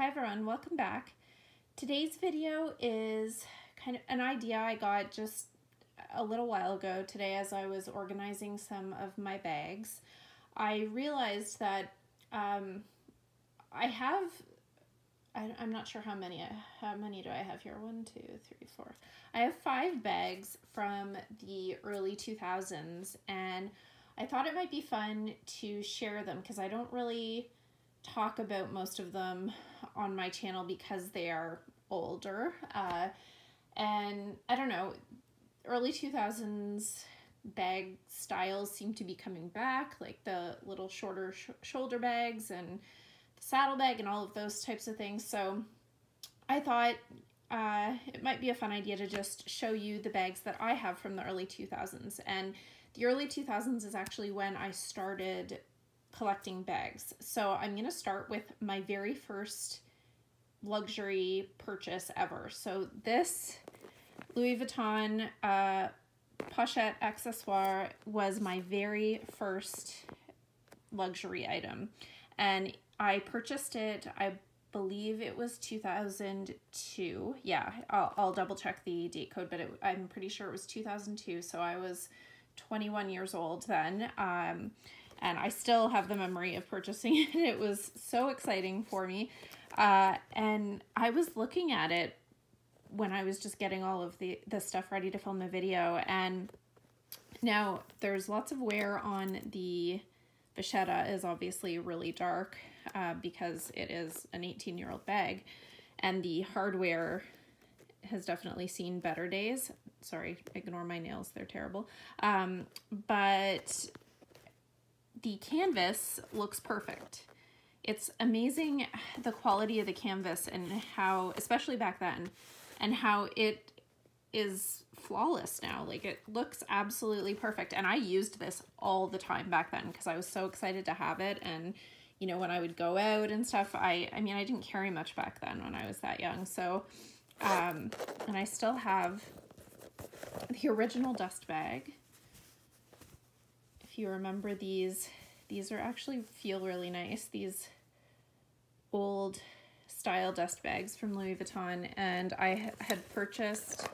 Hi everyone, welcome back. Today's video is kind of an idea I got just a little while ago today as I was organizing some of my bags. I realized that I'm not sure how many do I have here? 1, 2, 3, 4. I have 5 bags from the early 2000s, and I thought it might be fun to share them because I don't really talk about most of them on my channel because they are older. And I don't know, early 2000s bag styles seem to be coming back, like the little shorter shoulder bags and the saddlebag and all of those types of things. So I thought it might be a fun idea to just show you the bags that I have from the early 2000s. And the early 2000s is actually when I started collecting bags. So I'm going to start with my very first luxury purchase ever. So this Louis Vuitton pochette accessoire was my very first luxury item, and I purchased it, I believe it was 2002. Yeah, I'll double check the date code, but I'm pretty sure it was 2002. So I was 21 years old then. And I still have the memory of purchasing it. It was so exciting for me. And I was looking at it when I was just getting all of the stuff ready to film the video. And now there's lots of wear on the vachetta. Is obviously really dark because it is an 18-year-old bag. And the hardware has definitely seen better days. Sorry, ignore my nails. They're terrible. But the canvas looks perfect. It's amazing the quality of the canvas and how, especially back then, and how it is flawless now. Like, it looks absolutely perfect. And I used this all the time back then because I was so excited to have it. And, you know, when I would go out and stuff, I mean, I didn't carry much back then when I was that young. So, and I still have the original dust bag. If you remember these are actually feel really nice. These old style dust bags from Louis Vuitton, and I had purchased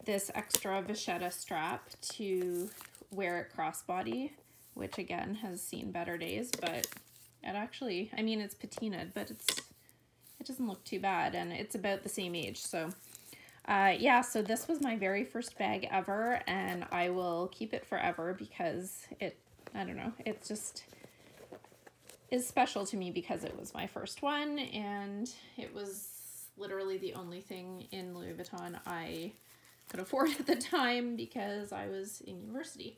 this extra vachetta strap to wear it crossbody, which again has seen better days, but it actually, I mean, it's patinaed, but it doesn't look too bad, and it's about the same age. So yeah, so this was my very first bag ever, and I will keep it forever because I don't know, it just is special to me because it was my first one, and it was literally the only thing in Louis Vuitton I could afford at the time because I was in university.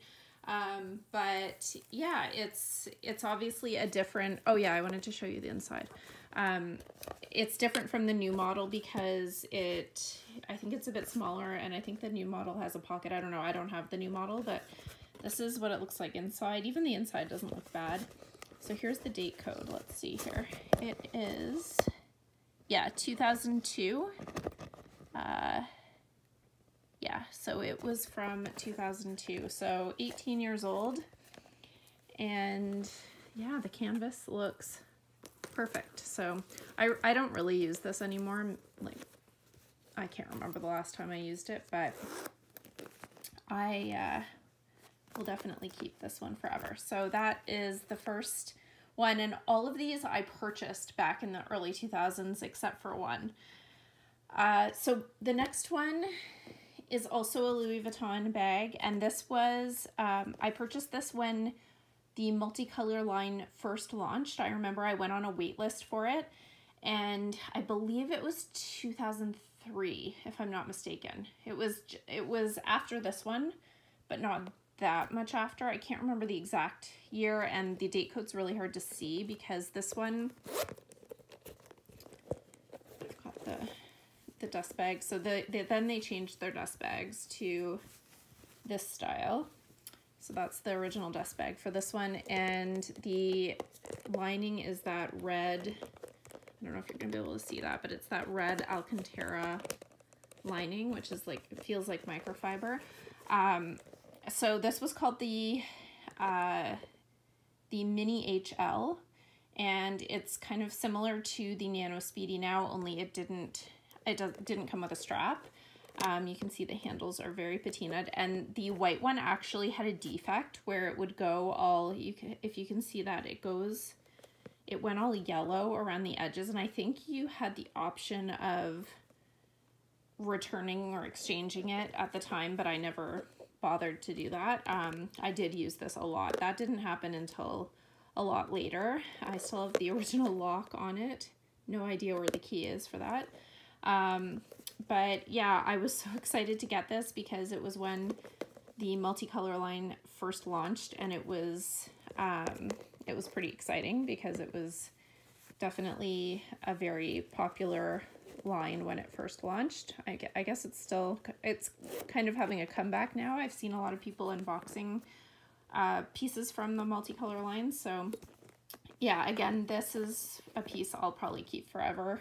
But yeah, it's obviously a different, oh yeah, I wanted to show you the inside. It's different from the new model because I think it's a bit smaller, and I think the new model has a pocket. I don't know, I don't have the new model, but this is what it looks like inside. Even the inside doesn't look bad. So here's the date code. Let's see here. It is, yeah, 2002. Yeah, so it was from 2002. So 18 years old. And yeah, the canvas looks perfect. So I don't really use this anymore. Like, I can't remember the last time I used it, but I will definitely keep this one forever. So that is the first one, and all of these I purchased back in the early 2000s except for one. So the next one is also a Louis Vuitton bag, and this was, I purchased this when the multicolor line first launched. I remember I went on a wait list for it, and I believe it was 2003, if I'm not mistaken. It was after this one, but not that much after. I can't remember the exact year, and the date code's really hard to see because this one, I've got the dust bag. So then they changed their dust bags to this style. So that's the original dust bag for this one, and the lining is that red, I don't know if you're gonna be able to see that, but it's that red Alcantara lining, which is like, it feels like microfiber. So this was called the Mini HL, and it's kind of similar to the Nano Speedy now, only it didn't come with a strap. You can see the handles are very patinaed, and the white one actually had a defect where it would go all, if you can see that, it went all yellow around the edges, and I think you had the option of returning or exchanging it at the time, but I never bothered to do that. I did use this a lot. That didn't happen until a lot later. I still have the original lock on it. No idea where the key is for that. But yeah, I was so excited to get this because it was when the multicolor line first launched, and it was pretty exciting because it was definitely a very popular line when it first launched. I guess it's kind of having a comeback now. I've seen a lot of people unboxing pieces from the multicolor line. So yeah, again, this is a piece I'll probably keep forever,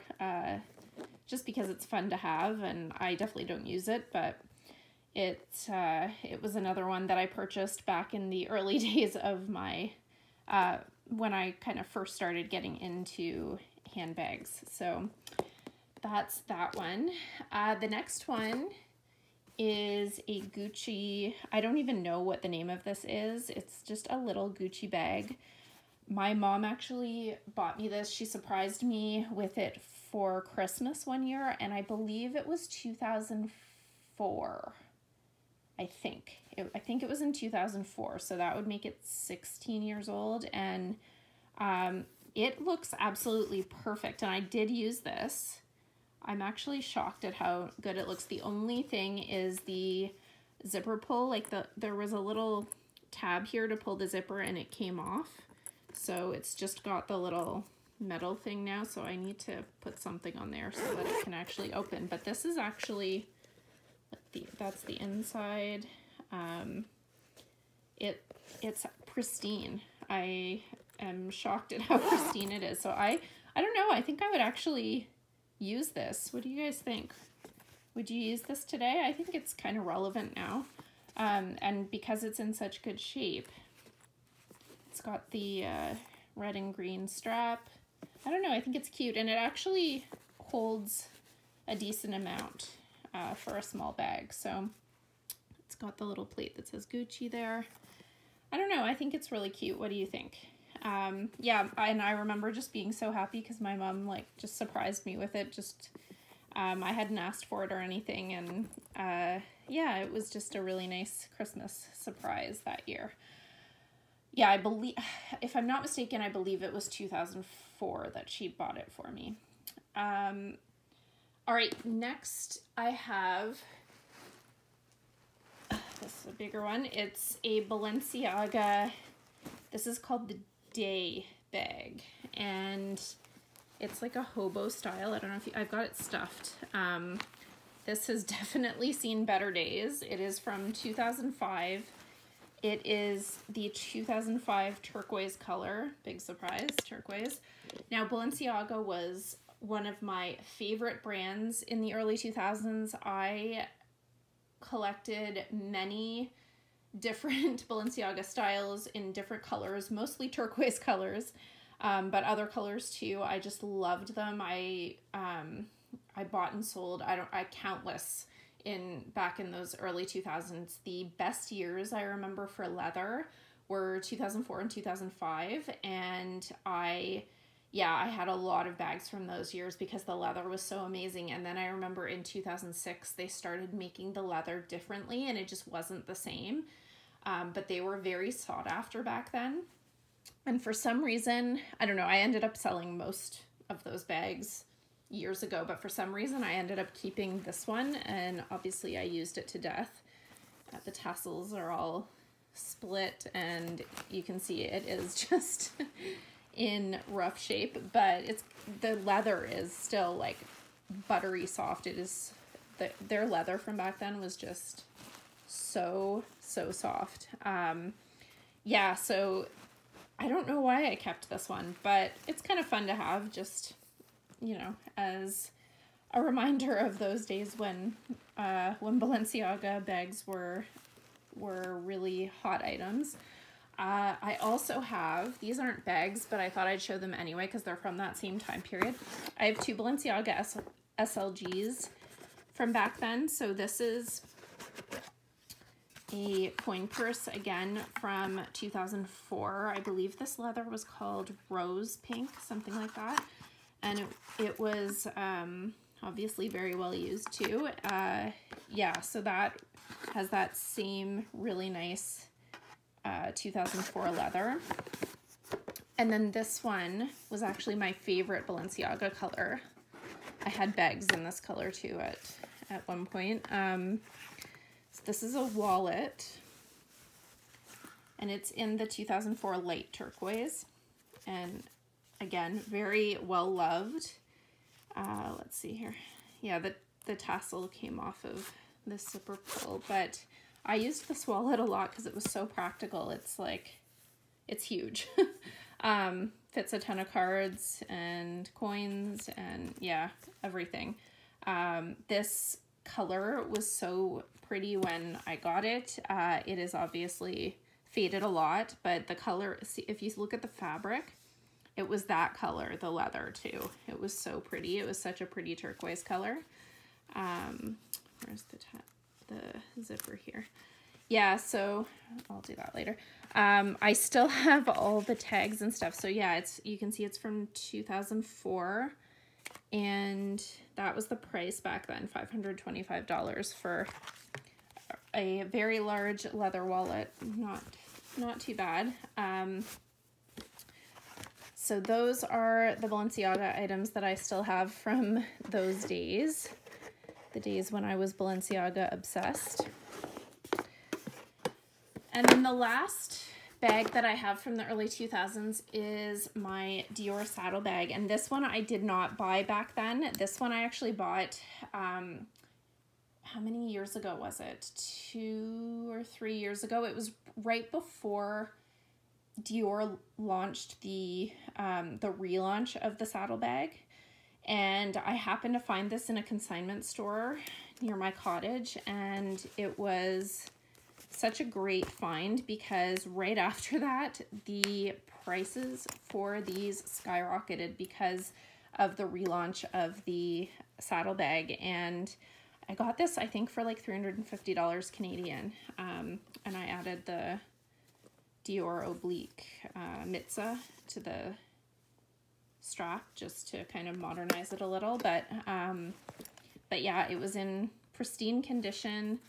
just because it's fun to have, and I definitely don't use it, but it was another one that I purchased back in the early days of my, when I kind of first started getting into handbags. So that's that one. The next one is a Gucci. I don't even know what the name of this is. It's just a little Gucci bag. My mom actually bought me this. She surprised me with it for Christmas one year, and I believe it was 2004. I think it was in 2004, so that would make it 16 years old, and it looks absolutely perfect, and I did use this. I'm actually shocked at how good it looks. The only thing is the zipper pull, like there was a little tab here to pull the zipper and it came off. So it's just got the little metal thing now, so I need to put something on there so that it can actually open. But this is actually, that's the inside. It's pristine. I am shocked at how pristine it is. So I don't know, I think I would actually use this. What do you guys think? Would you use this today? I think it's kind of relevant now. And because it's in such good shape, it's got the red and green strap. I don't know, I think it's cute, and it actually holds a decent amount for a small bag. So it's got the little plate that says Gucci there. I don't know, I think it's really cute. What do you think? Yeah, and I remember just being so happy because my mom like just surprised me with it. Just I hadn't asked for it or anything, and yeah, it was just a really nice Christmas surprise that year. Yeah, I believe, if I'm not mistaken, I believe it was 2004 that she bought it for me. All right, next I have, this is a bigger one. It's a Balenciaga, this is called the Day bag, and it's like a hobo style. I don't know if I've got it stuffed. This has definitely seen better days. It is from 2005. It is the 2005 turquoise color. Big surprise, turquoise. Now, Balenciaga was one of my favorite brands in the early 2000s. I collected many different Balenciaga styles in different colors, mostly turquoise colors, but other colors too. I just loved them. I bought and sold countless back in those early 2000s. The best years I remember for leather were 2004 and 2005, and I had a lot of bags from those years because the leather was so amazing. And then I remember in 2006 they started making the leather differently, and it just wasn't the same. But they were very sought after back then. And for some reason, I don't know, I ended up selling most of those bags years ago, but for some reason I ended up keeping this one, and obviously I used it to death. The tassels are all split, and you can see it is just in rough shape, but the leather is still like buttery soft. It is, their leather from back then was just so soft. Yeah, so I don't know why I kept this one, but it's kind of fun to have, just, you know, as a reminder of those days when Balenciaga bags were really hot items. I also have, these aren't bags, but I thought I'd show them anyway because they're from that same time period. I have two Balenciaga SLGs from back then. So this is a coin purse, again, from 2004. I believe this leather was called Rose Pink, something like that. And it was obviously very well used too. Yeah, so that has that same really nice 2004 leather. And then this one was actually my favorite Balenciaga color. I had bags in this color too at one point. So this is a wallet, and it's in the 2004 light turquoise, and again, very well loved. Let's see here. Yeah, the tassel came off of this zipper pull, but I used this wallet a lot because it was so practical. It's like, it's huge. Fits a ton of cards and coins and yeah, everything. This color was so pretty when I got it. It is obviously faded a lot, but the color, see, if you look at the fabric, it was that color, the leather too. It was so pretty. It was such a pretty turquoise color. Where's the zipper here? Yeah, so I'll do that later. I still have all the tags and stuff. So yeah, you can see it's from 2004, and that was the price back then, $525 for a very large leather wallet. Not too bad. So those are the Balenciaga items that I still have from those days, the days when I was Balenciaga obsessed. And then the last bag that I have from the early 2000s is my Dior saddlebag. And this one I did not buy back then. This one I actually bought, how many years ago was it? 2 or 3 years ago. It was right before Dior launched the relaunch of the saddlebag. And I happened to find this in a consignment store near my cottage, and it was such a great find because right after that, the prices for these skyrocketed because of the relaunch of the saddlebag. And I got this, I think, for like $350 Canadian. And I added the Dior oblique Mitza to the strap just to kind of modernize it a little. But yeah, it was in pristine condition.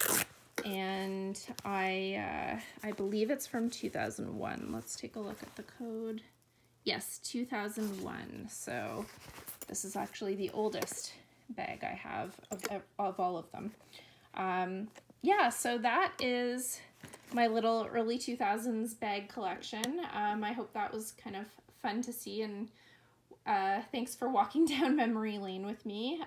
And I believe it's from 2001. Let's take a look at the code. Yes, 2001. So this is actually the oldest bag I have of all of them. Yeah, so that is my little early 2000s bag collection. I hope that was kind of fun to see, and thanks for walking down memory lane with me.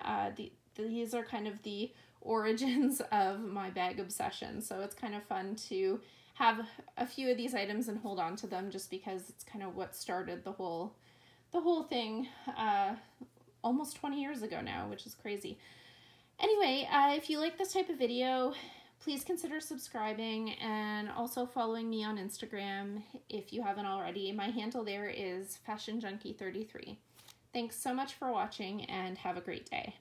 These are kind of the origins of my bag obsession, so it's kind of fun to have a few of these items and hold on to them just because it's kind of what started the whole thing almost 20 years ago now, which is crazy. Anyway, if you like this type of video, please consider subscribing and also following me on Instagram if you haven't already. My handle there is FashionJunkie33. Thanks so much for watching and have a great day.